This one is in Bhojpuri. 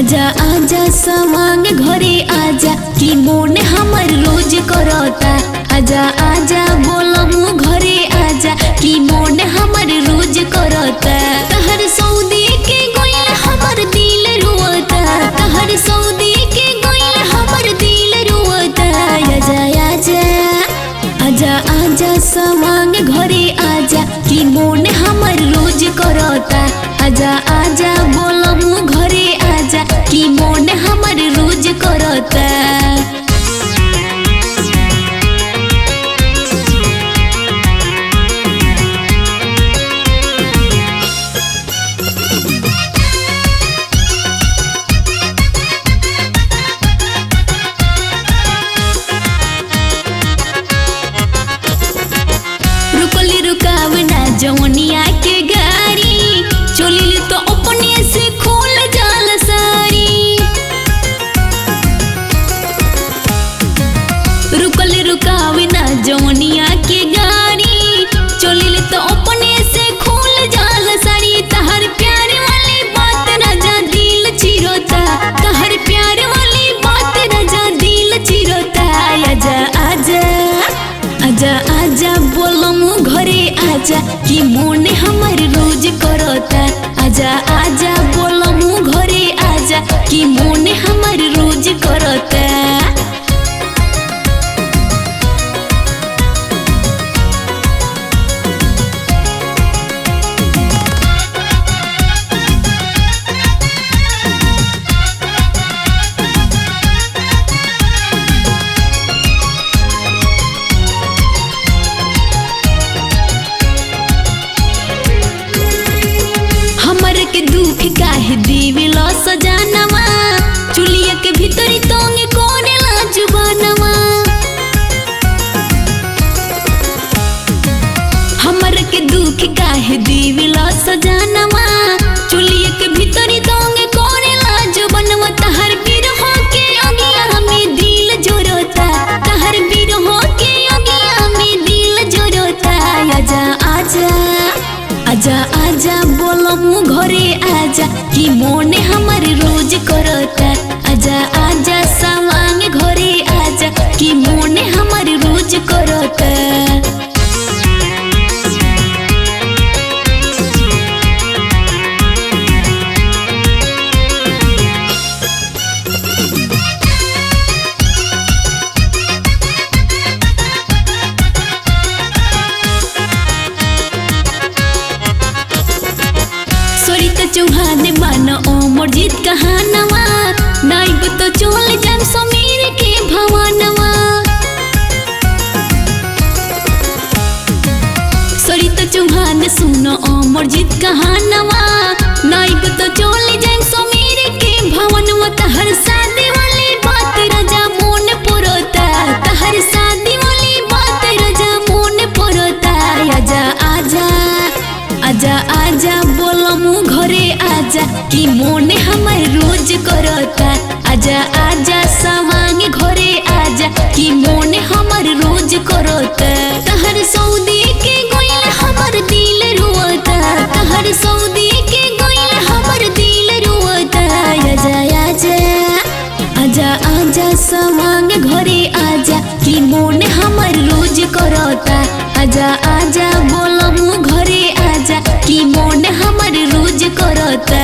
आजा आजा सवांग घरे आजा कि मोन हमर रोज करता। आजा आजा बोलमु घरे आजा कि मोन हमर रोज करता। तहर सऊदी के गोइल हमर दिल रोता। तहर सऊदी के गोइल हमर दिल रोता। आजा आजा आजा आजा सवांग घरे आजा कि मोन हमर रोज करता। आजा आजा बोलमु घरे आजा कि मोन हमर रोज करता। रुकली रुकावना जवनिया के गाड़ी चोली तो अपने से खोल जाल सारी। रुकली रुकावना जवनिया के गाड़ी चोली तो अपने से खोल जाल सारी। तहर प्यार वाली बात राजा दिल चिरोता। तहर प्यार वाली बात राजा दिल चिरोता। आजा आजा आजा आजा बोलमु घरे आजा कि मोन हमर रोज करता। आजा आजा बोलमु घरे आजा कि मोन हमर रोज करता। के दुख काहे दीविलो सजानवा चुलिया के भीतरी तोंगे कोने ला जुबानवा। हमर के दुख काहे दीविलो सजानवा चुलिया के भीतरी तोंगे कोने ला जुबानवा। तहर बिरहो के अगिया में दिल जोरोता। तहर बिरहो के अगिया में दिल जोरोता। आजा आजा आजा आजा बोलमु घरे आजा कि मोन हमर रोज करता। आजा आजा सवांग घरे आजा कि मोन हमर रोज करता। चौहान मान ओमर जीत कहानवा नाइब तो चोल जान समीर के भवनवा। सरिता चौहान सुनो ओमर जीत कहानवा नाइब तो चोल जान समीर के भवनवा। तहर शादी वाली बात राजा मोन पुरोता। तहर शादी वाली बात राजा मोन पुरोता। आजा आजा आजा आजा बोलमु घरे आजा कि मोन हमर रोज करता। आजा आजा सवांग घरे आजा कि मोन हमर रोज करता। तहर सऊदी के गोइल हमर दिल रोता। तहर सऊदी के गोइल हमर दिल रोता। आजा आजा आजा आजा सवांग घरे आजा कि मोन हमर रोज करता। आजा आजा बोलमु घरे आजा कि मोन हमर रोज करता।